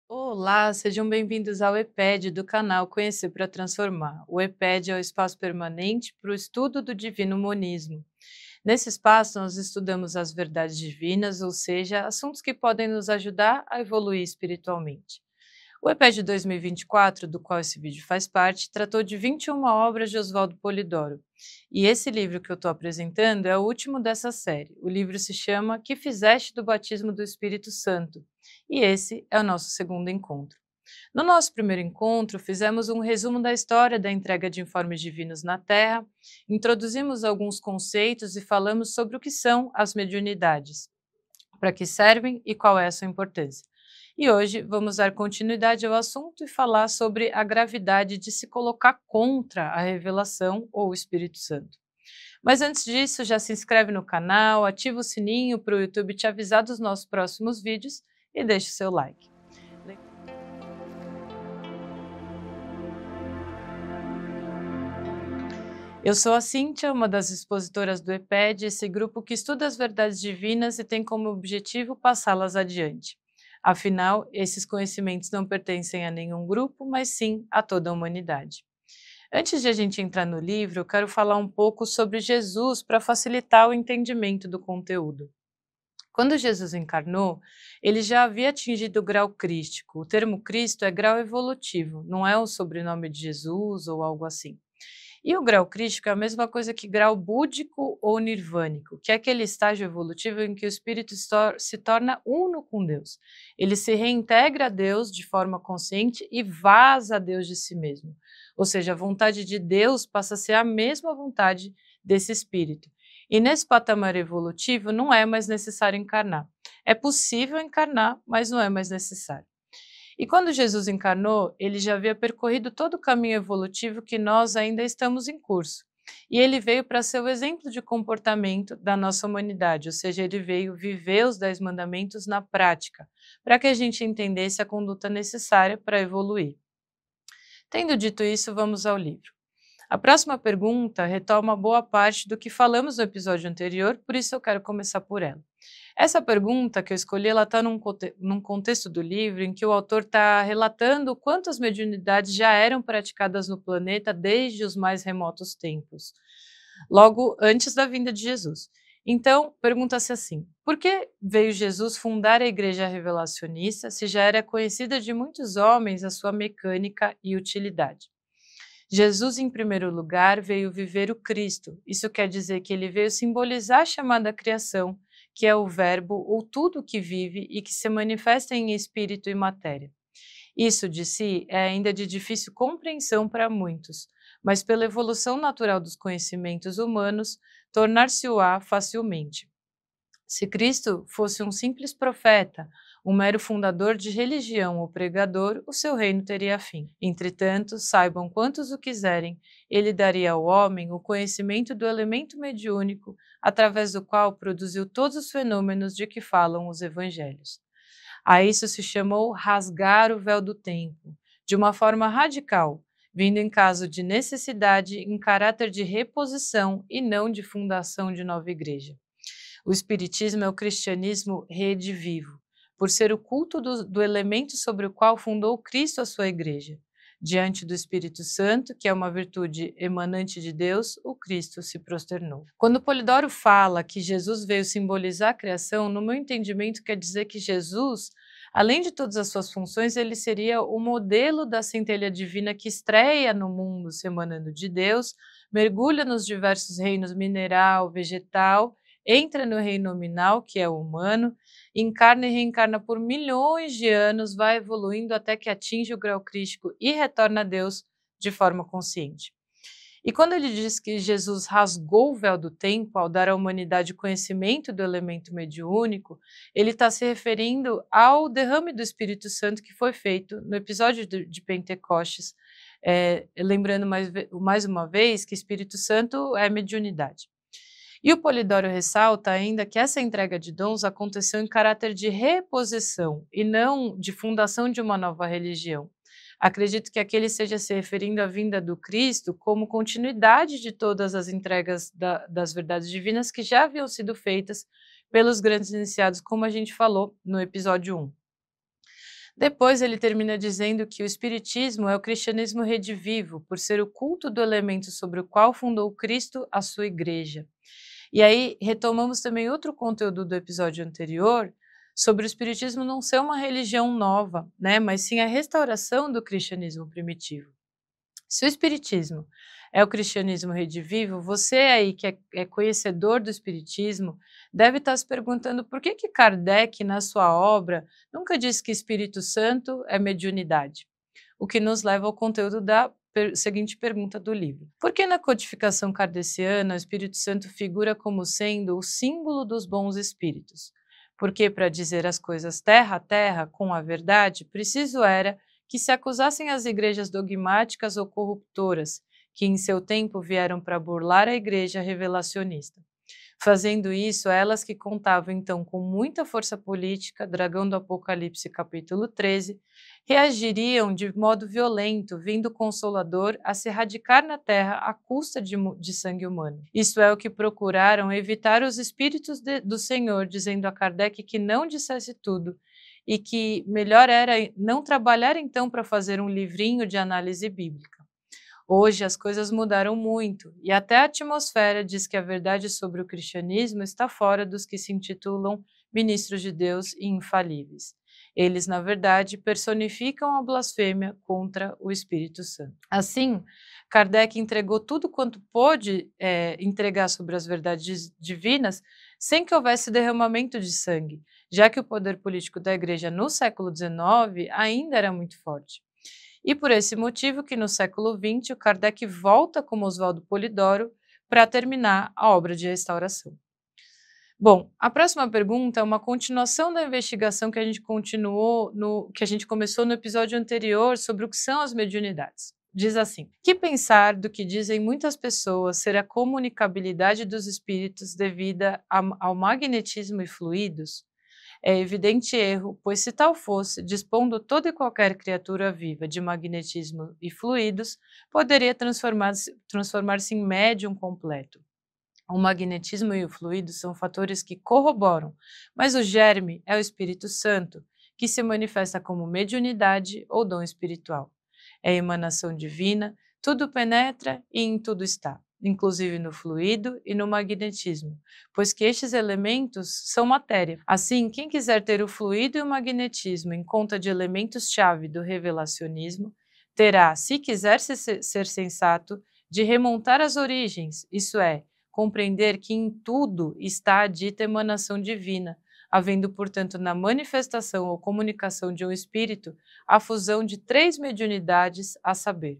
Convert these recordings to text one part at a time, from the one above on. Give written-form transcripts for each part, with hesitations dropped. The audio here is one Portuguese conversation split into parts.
Olá, sejam bem-vindos ao EPED do canal Conhecer para Transformar. O EPED é o espaço permanente para o estudo do Divino Monismo. Nesse espaço, nós estudamos as verdades divinas, ou seja, assuntos que podem nos ajudar a evoluir espiritualmente. O EPED 2024, do qual esse vídeo faz parte, tratou de 21 obras de Oswaldo Polidoro. E esse livro que eu estou apresentando é o último dessa série. O livro se chama Que Fizeste do Batismo do Espírito Santo. E esse é o nosso segundo encontro. No nosso primeiro encontro, fizemos um resumo da história da entrega de informes divinos na Terra, introduzimos alguns conceitos e falamos sobre o que são as mediunidades, para que servem e qual é a sua importância. E hoje vamos dar continuidade ao assunto e falar sobre a gravidade de se colocar contra a revelação ou o Espírito Santo. Mas antes disso, já se inscreve no canal, ativa o sininho para o YouTube te avisar dos nossos próximos vídeos e deixe o seu like. Eu sou a Cíntia, uma das expositoras do EPED, esse grupo que estuda as verdades divinas e tem como objetivo passá-las adiante. Afinal, esses conhecimentos não pertencem a nenhum grupo, mas sim a toda a humanidade. Antes de a gente entrar no livro, eu quero falar um pouco sobre Jesus para facilitar o entendimento do conteúdo. Quando Jesus encarnou, ele já havia atingido o grau crístico. O termo Cristo é grau evolutivo, não é o sobrenome de Jesus ou algo assim. E o grau crítico é a mesma coisa que grau búdico ou nirvânico, que é aquele estágio evolutivo em que o espírito se torna uno com Deus. Ele se reintegra a Deus de forma consciente e vaza a Deus de si mesmo. Ou seja, a vontade de Deus passa a ser a mesma vontade desse espírito. E nesse patamar evolutivo não é mais necessário encarnar. É possível encarnar, mas não é mais necessário. E quando Jesus encarnou, ele já havia percorrido todo o caminho evolutivo que nós ainda estamos em curso. E ele veio para ser o exemplo de comportamento da nossa humanidade, ou seja, ele veio viver os 10 mandamentos na prática, para que a gente entendesse a conduta necessária para evoluir. Tendo dito isso, vamos ao livro. A próxima pergunta retoma boa parte do que falamos no episódio anterior, por isso eu quero começar por ela. Essa pergunta que eu escolhi, ela está num contexto do livro em que o autor está relatando quantas mediunidades já eram praticadas no planeta desde os mais remotos tempos, logo antes da vinda de Jesus. Então, pergunta-se assim: por que veio Jesus fundar a Igreja Revelacionista se já era conhecida de muitos homens a sua mecânica e utilidade? Jesus, em primeiro lugar, veio viver o Cristo. Isso quer dizer que ele veio simbolizar a chamada criação, que é o Verbo ou tudo que vive e que se manifesta em espírito e matéria. Isso de si é ainda de difícil compreensão para muitos, mas pela evolução natural dos conhecimentos humanos, tornar-se-á facilmente. Se Cristo fosse um simples profeta, um mero fundador de religião ou pregador, o seu reino teria fim. Entretanto, saibam quantos o quiserem, ele daria ao homem o conhecimento do elemento mediúnico, através do qual produziu todos os fenômenos de que falam os evangelhos. A isso se chamou rasgar o véu do tempo, de uma forma radical, vindo em caso de necessidade em caráter de reposição e não de fundação de nova igreja. O Espiritismo é o cristianismo redivivo, por ser o culto do elemento sobre o qual fundou Cristo a sua igreja. Diante do Espírito Santo, que é uma virtude emanante de Deus, o Cristo se prosternou. Quando Polidoro fala que Jesus veio simbolizar a criação, no meu entendimento quer dizer que Jesus, além de todas as suas funções, ele seria o modelo da centelha divina que estreia no mundo se emanando de Deus, mergulha nos diversos reinos mineral, vegetal, entra no reino nominal, que é o humano, encarna e reencarna por milhões de anos, vai evoluindo até que atinge o grau crístico e retorna a Deus de forma consciente. E quando ele diz que Jesus rasgou o véu do tempo ao dar à humanidade conhecimento do elemento mediúnico, ele está se referindo ao derrame do Espírito Santo que foi feito no episódio de Pentecostes, lembrando mais uma vez que Espírito Santo é mediunidade. E o Polidoro ressalta ainda que essa entrega de dons aconteceu em caráter de reposição e não de fundação de uma nova religião. Acredito que aqui ele esteja se referindo à vinda do Cristo como continuidade de todas as entregas das verdades divinas que já haviam sido feitas pelos grandes iniciados, como a gente falou no episódio 1. Depois ele termina dizendo que o espiritismo é o cristianismo redivivo, por ser o culto do elemento sobre o qual fundou Cristo a sua igreja. E aí retomamos também outro conteúdo do episódio anterior, sobre o espiritismo não ser uma religião nova, né, mas sim a restauração do cristianismo primitivo. Se o espiritismo é o cristianismo redivivo, você aí que é conhecedor do espiritismo deve estar se perguntando por que Kardec, na sua obra, nunca disse que Espírito Santo é mediunidade. O que nos leva ao conteúdo da seguinte pergunta do livro. Por que na codificação kardeciana o Espírito Santo figura como sendo o símbolo dos bons espíritos? Porque para dizer as coisas terra a terra com a verdade, preciso era que se acusassem as igrejas dogmáticas ou corruptoras, que em seu tempo vieram para burlar a igreja revelacionista. Fazendo isso, elas que contavam então com muita força política, Dragão do Apocalipse capítulo 13, reagiriam de modo violento, vindo o Consolador a se radicar na terra à custa de sangue humano. Isto é o que procuraram evitar os espíritos do Senhor, dizendo a Kardec que não dissesse tudo, e que melhor era não trabalhar então para fazer um livrinho de análise bíblica. Hoje as coisas mudaram muito e até a atmosfera diz que a verdade sobre o cristianismo está fora dos que se intitulam ministros de Deus e infalíveis. Eles, na verdade, personificam a blasfêmia contra o Espírito Santo. Assim, Kardec entregou tudo quanto pôde entregar sobre as verdades divinas sem que houvesse derramamento de sangue, já que o poder político da Igreja no século XIX ainda era muito forte. E por esse motivo que no século XX o Kardec volta como Oswaldo Polidoro para terminar a obra de restauração. Bom, a próxima pergunta é uma continuação da investigação que a gente começou no episódio anterior sobre o que são as mediunidades. Diz assim: que pensar do que dizem muitas pessoas ser a comunicabilidade dos espíritos devida ao magnetismo e fluidos? É evidente erro, pois se tal fosse, dispondo toda e qualquer criatura viva de magnetismo e fluidos, poderia transformar-se em médium completo. O magnetismo e o fluido são fatores que corroboram, mas o germe é o Espírito Santo, que se manifesta como mediunidade ou dom espiritual. É emanação divina, tudo penetra e em tudo está, inclusive no fluido e no magnetismo, pois que estes elementos são matéria. Assim, quem quiser ter o fluido e o magnetismo em conta de elementos-chave do revelacionismo, terá, se quiser ser sensato, de remontar às origens, isso é, compreender que em tudo está a dita emanação divina, havendo, portanto, na manifestação ou comunicação de um espírito, a fusão de 3 mediunidades, a saber: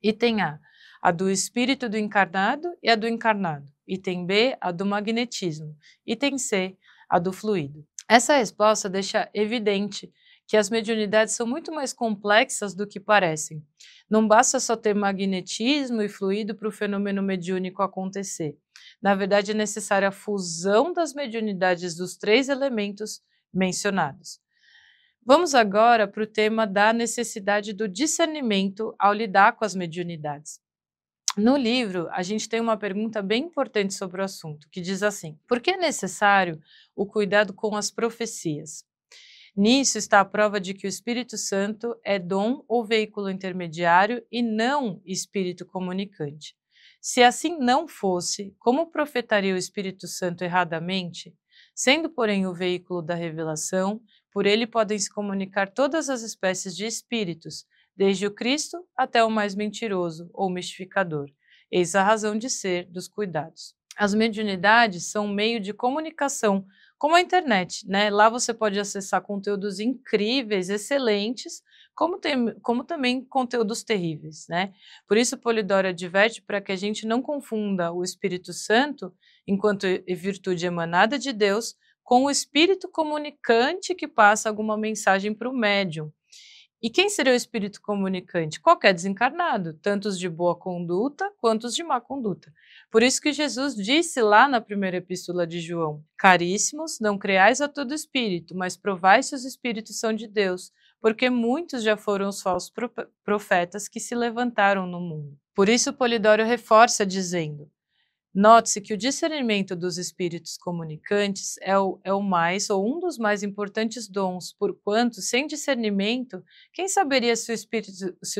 item A do espírito do encarnado e a do encarnado. Item B, a do magnetismo. Item C, a do fluido. Essa resposta deixa evidente que as mediunidades são muito mais complexas do que parecem. Não basta só ter magnetismo e fluido para o fenômeno mediúnico acontecer. Na verdade, é necessária a fusão das mediunidades dos 3 elementos mencionados. Vamos agora para o tema da necessidade do discernimento ao lidar com as mediunidades. No livro, a gente tem uma pergunta bem importante sobre o assunto, que diz assim: por que é necessário o cuidado com as profecias? Nisso está a prova de que o Espírito Santo é dom ou veículo intermediário e não espírito comunicante. Se assim não fosse, como profetaria o Espírito Santo erradamente? Sendo, porém, o veículo da revelação, por ele podem se comunicar todas as espécies de espíritos, desde o Cristo até o mais mentiroso ou mistificador. Eis a razão de ser dos cuidados. As mediunidades são um meio de comunicação, como a internet, né? Lá você pode acessar conteúdos incríveis, excelentes, como também conteúdos terríveis, né? Por isso, Polidoro adverte para que a gente não confunda o Espírito Santo, enquanto virtude emanada de Deus, com o espírito comunicante que passa alguma mensagem para o médium. E quem seria o espírito comunicante? Qualquer desencarnado, tanto os de boa conduta quanto os de má conduta. Por isso que Jesus disse lá na primeira epístola de João: caríssimos, não creais a todo espírito, mas provai se os espíritos são de Deus, porque muitos já foram os falsos profetas que se levantaram no mundo. Por isso Polidoro reforça dizendo: Note-se que o discernimento dos espíritos comunicantes é o mais, ou um dos mais importantes dons, porquanto, sem discernimento, quem saberia se o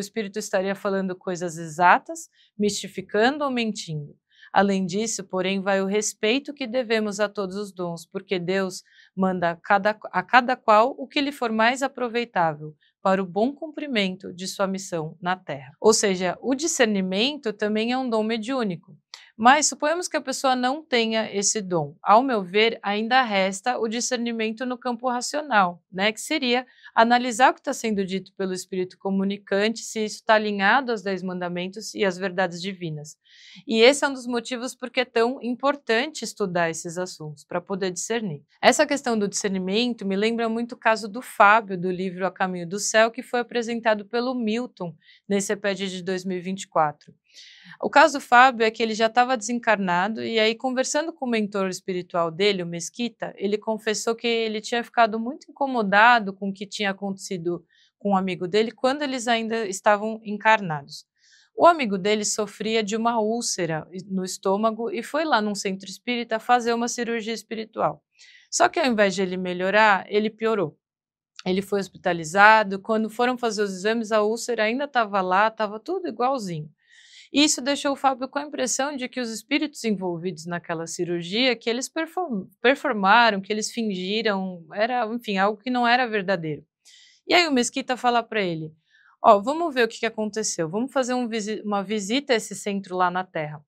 espírito estaria falando coisas exatas, mistificando ou mentindo? Além disso, porém, vai o respeito que devemos a todos os dons, porque Deus manda a cada qual o que lhe for mais aproveitável, para o bom cumprimento de sua missão na Terra. Ou seja, o discernimento também é um dom mediúnico. Mas suponhamos que a pessoa não tenha esse dom. Ao meu ver, ainda resta o discernimento no campo racional, né? Que seria analisar o que está sendo dito pelo Espírito comunicante, se isso está alinhado aos 10 mandamentos e às verdades divinas. E esse é um dos motivos porque é tão importante estudar esses assuntos, para poder discernir. Essa questão do discernimento me lembra muito o caso do Fábio, do livro A Caminho do Céu, que foi apresentado pelo Milton nesse EPED de 2024. O caso do Fábio é que ele já estava desencarnado e aí, conversando com o mentor espiritual dele, o Mesquita, ele confessou que ele tinha ficado muito incomodado com o que tinha acontecido com um amigo dele quando eles ainda estavam encarnados. O amigo dele sofria de uma úlcera no estômago e foi lá num centro espírita fazer uma cirurgia espiritual. Só que ao invés de ele melhorar, ele piorou. Ele foi hospitalizado, quando foram fazer os exames, a úlcera ainda estava lá, estava tudo igualzinho. Isso deixou o Fábio com a impressão de que os espíritos envolvidos naquela cirurgia, que eles performaram, que eles fingiram, era, enfim, algo que não era verdadeiro. E aí o Mesquita fala para ele, ó, vamos ver o que aconteceu, vamos fazer uma visita a esse centro lá na Terra.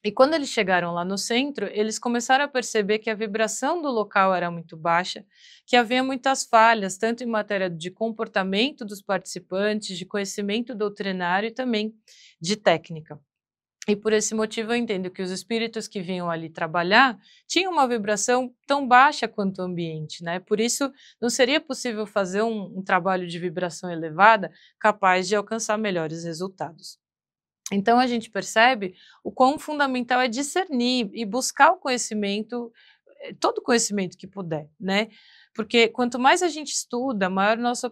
E quando eles chegaram lá no centro, eles começaram a perceber que a vibração do local era muito baixa, que havia muitas falhas, tanto em matéria de comportamento dos participantes, de conhecimento doutrinário e também de técnica. E por esse motivo eu entendo que os espíritos que vinham ali trabalhar tinham uma vibração tão baixa quanto o ambiente, né? Por isso não seria possível fazer um trabalho de vibração elevada capaz de alcançar melhores resultados. Então a gente percebe o quão fundamental é discernir e buscar o conhecimento, todo o conhecimento que puder, né? Porque quanto mais a gente estuda, maior o nosso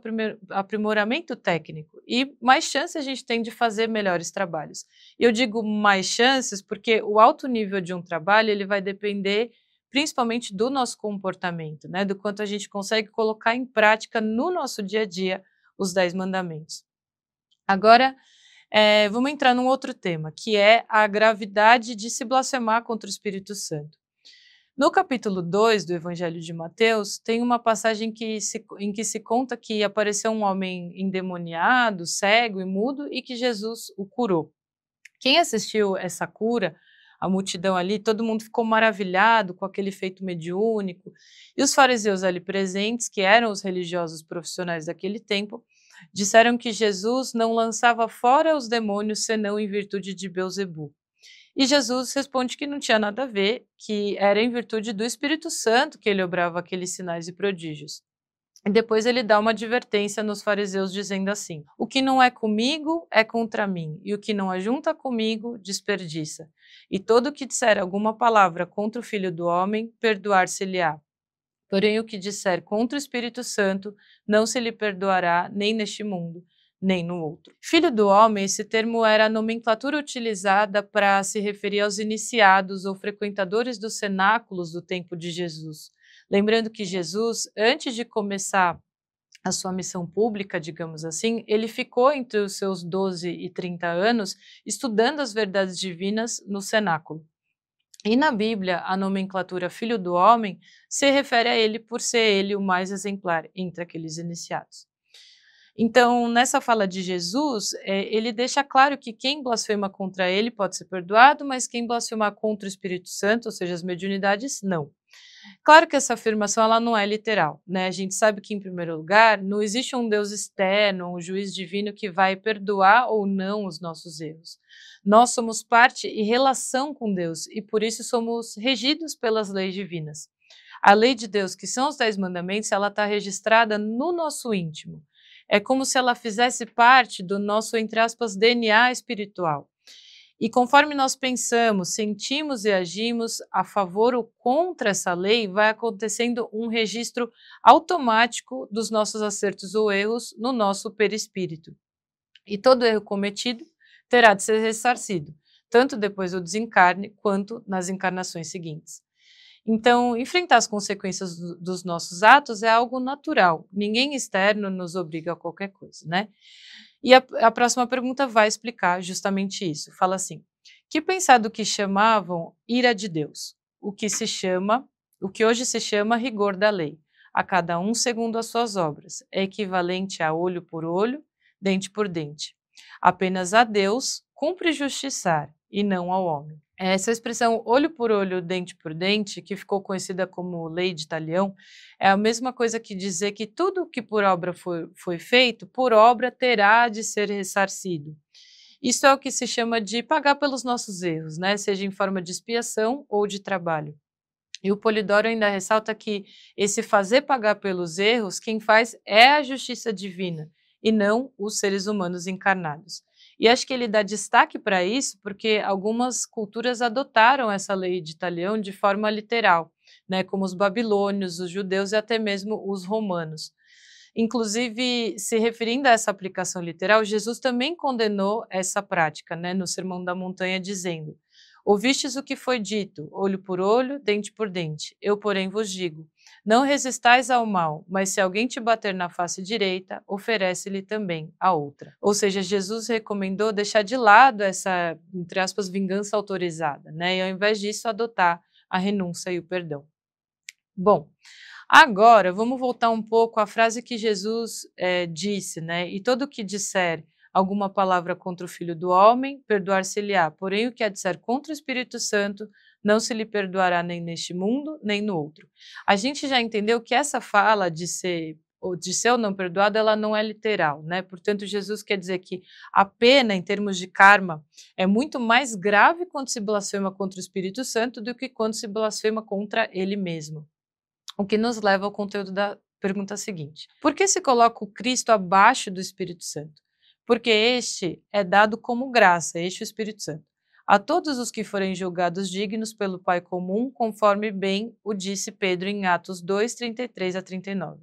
aprimoramento técnico e mais chance a gente tem de fazer melhores trabalhos. E eu digo mais chances porque o alto nível de um trabalho ele vai depender principalmente do nosso comportamento, né? Do quanto a gente consegue colocar em prática no nosso dia a dia os 10 mandamentos. Agora, vamos entrar num outro tema, que é a gravidade de se blasfemar contra o Espírito Santo. No capítulo 2 do Evangelho de Mateus, tem uma passagem em que se conta que apareceu um homem endemoniado, cego e mudo e que Jesus o curou. Quem assistiu essa cura, a multidão ali, todo mundo ficou maravilhado com aquele feito mediúnico, e os fariseus ali presentes, que eram os religiosos profissionais daquele tempo, disseram que Jesus não lançava fora os demônios senão em virtude de Beelzebu. E Jesus responde que não tinha nada a ver, que era em virtude do Espírito Santo que ele obrava aqueles sinais e prodígios. E depois ele dá uma advertência nos fariseus dizendo assim: o que não é comigo é contra mim, e o que não ajunta comigo desperdiça. E todo o que disser alguma palavra contra o Filho do Homem, perdoar-se-lhe-á. Porém o que disser contra o Espírito Santo, não se lhe perdoará nem neste mundo, nem no outro. Filho do homem, esse termo era a nomenclatura utilizada para se referir aos iniciados ou frequentadores dos cenáculos do tempo de Jesus. Lembrando que Jesus, antes de começar a sua missão pública, digamos assim, ele ficou entre os seus 12 e 30 anos estudando as verdades divinas no cenáculo. E na Bíblia, a nomenclatura Filho do Homem se refere a ele por ser ele o mais exemplar entre aqueles iniciados. Então, nessa fala de Jesus, ele deixa claro que quem blasfema contra ele pode ser perdoado, mas quem blasfemar contra o Espírito Santo, ou seja, as mediunidades, não. Claro que essa afirmação ela não é literal, né? A gente sabe que, em primeiro lugar, não existe um Deus externo, um juiz divino que vai perdoar ou não os nossos erros. Nós somos parte e relação com Deus e, por isso, somos regidos pelas leis divinas. A lei de Deus, que são os 10 mandamentos, ela está registrada no nosso íntimo. É como se ela fizesse parte do nosso, entre aspas, DNA espiritual. E conforme nós pensamos, sentimos e agimos a favor ou contra essa lei, vai acontecendo um registro automático dos nossos acertos ou erros no nosso perispírito. E todo erro cometido terá de ser ressarcido. tanto depois do desencarne quanto nas encarnações seguintes. Então, enfrentar as consequências dos nossos atos é algo natural. Ninguém externo nos obriga a qualquer coisa, né? E a próxima pergunta vai explicar justamente isso. Fala assim: que pensar do que chamavam ira de Deus? O que hoje se chama rigor da lei, a cada um segundo as suas obras, é equivalente a olho por olho, dente por dente. Apenas a Deus cumpre justiçar e não ao homem. Essa expressão olho por olho, dente por dente, que ficou conhecida como lei de talião, é a mesma coisa que dizer que tudo que por obra foi feito, por obra terá de ser ressarcido. Isso é o que se chama de pagar pelos nossos erros, né? Seja em forma de expiação ou de trabalho. E o Polidoro ainda ressalta que esse fazer pagar pelos erros, quem faz é a justiça divina e não os seres humanos encarnados. E acho que ele dá destaque para isso porque algumas culturas adotaram essa lei de Talião de forma literal, né, como os babilônios, os judeus e até mesmo os romanos. Inclusive, se referindo a essa aplicação literal, Jesus também condenou essa prática, né, no Sermão da Montanha, dizendo: ouvistes o que foi dito, olho por olho, dente por dente. Eu, porém, vos digo, não resistais ao mal, mas se alguém te bater na face direita, oferece-lhe também a outra. Ou seja, Jesus recomendou deixar de lado essa, entre aspas, vingança autorizada, né, e ao invés disso adotar a renúncia e o perdão. Bom, agora, vamos voltar um pouco à frase que Jesus disse, né? E todo o que disser alguma palavra contra o Filho do Homem, perdoar-se-lhe-á. Porém, o que a disser contra o Espírito Santo, não se lhe perdoará nem neste mundo, nem no outro. A gente já entendeu que essa fala de ser ou não perdoado, ela não é literal, né? Portanto, Jesus quer dizer que a pena, em termos de karma, é muito mais grave quando se blasfema contra o Espírito Santo do que quando se blasfema contra ele mesmo. O que nos leva ao conteúdo da pergunta seguinte: por que se coloca o Cristo abaixo do Espírito Santo? Porque este é dado como graça, este é o Espírito Santo, a todos os que forem julgados dignos pelo Pai comum, conforme bem o disse Pedro em Atos 2, 33 a 39.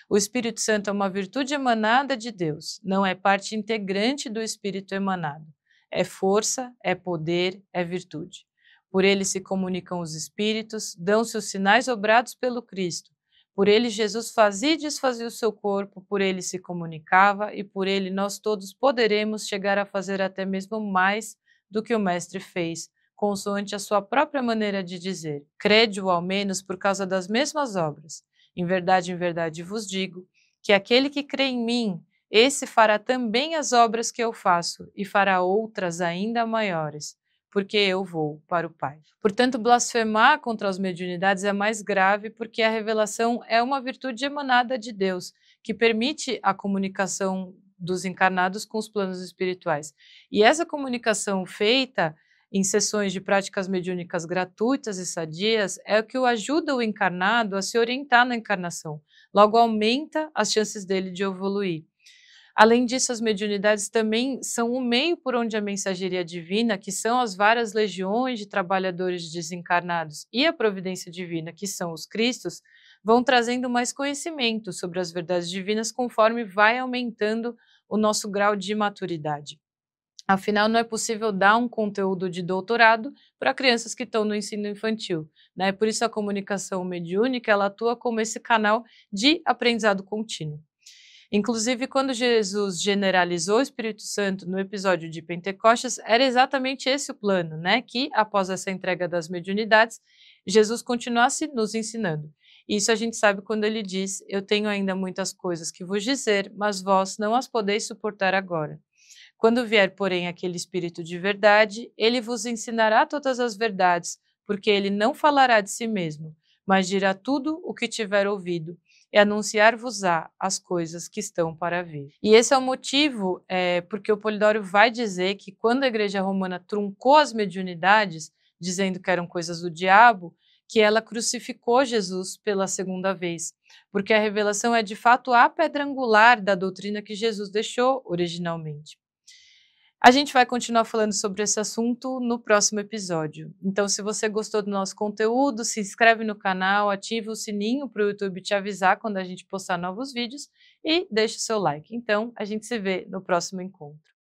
O Espírito Santo é uma virtude emanada de Deus, não é parte integrante do Espírito emanado. É força, é poder, é virtude. Por ele se comunicam os Espíritos, dão-se os sinais obrados pelo Cristo. Por ele Jesus fazia e desfazia o seu corpo, por ele se comunicava e por ele nós todos poderemos chegar a fazer até mesmo mais do que o Mestre fez, consoante a sua própria maneira de dizer. Crede-o ao menos por causa das mesmas obras. Em verdade vos digo, que aquele que crê em mim, esse fará também as obras que eu faço, e fará outras ainda maiores, porque eu vou para o Pai. Portanto, blasfemar contra as mediunidades é mais grave porque a revelação é uma virtude emanada de Deus, que permite a comunicação dos encarnados com os planos espirituais. E essa comunicação feita em sessões de práticas mediúnicas gratuitas e sadias é o que o ajuda o encarnado a se orientar na encarnação, logo aumenta as chances dele de evoluir. Além disso, as mediunidades também são o meio por onde a mensageria divina, que são as várias legiões de trabalhadores desencarnados, e a providência divina, que são os Cristos, vão trazendo mais conhecimento sobre as verdades divinas conforme vai aumentando o nosso grau de maturidade. Afinal, não é possível dar um conteúdo de doutorado para crianças que estão no ensino infantil, né? Por isso a comunicação mediúnica ela atua como esse canal de aprendizado contínuo. Inclusive, quando Jesus generalizou o Espírito Santo no episódio de Pentecostes, era exatamente esse o plano, né? Que, após essa entrega das mediunidades, Jesus continuasse nos ensinando. Isso a gente sabe quando ele diz: eu tenho ainda muitas coisas que vos dizer, mas vós não as podeis suportar agora. Quando vier, porém, aquele Espírito de verdade, ele vos ensinará todas as verdades, porque ele não falará de si mesmo, mas dirá tudo o que tiver ouvido, e anunciar-vos-á as coisas que estão para vir. E esse é o motivo porque o Polidoro vai dizer que quando a Igreja Romana truncou as mediunidades, dizendo que eram coisas do diabo, que ela crucificou Jesus pela segunda vez, porque a revelação é de fato a pedra angular da doutrina que Jesus deixou originalmente. A gente vai continuar falando sobre esse assunto no próximo episódio. Então, se você gostou do nosso conteúdo, se inscreve no canal, ativa o sininho para o YouTube te avisar quando a gente postar novos vídeos e deixa o seu like. Então, a gente se vê no próximo encontro.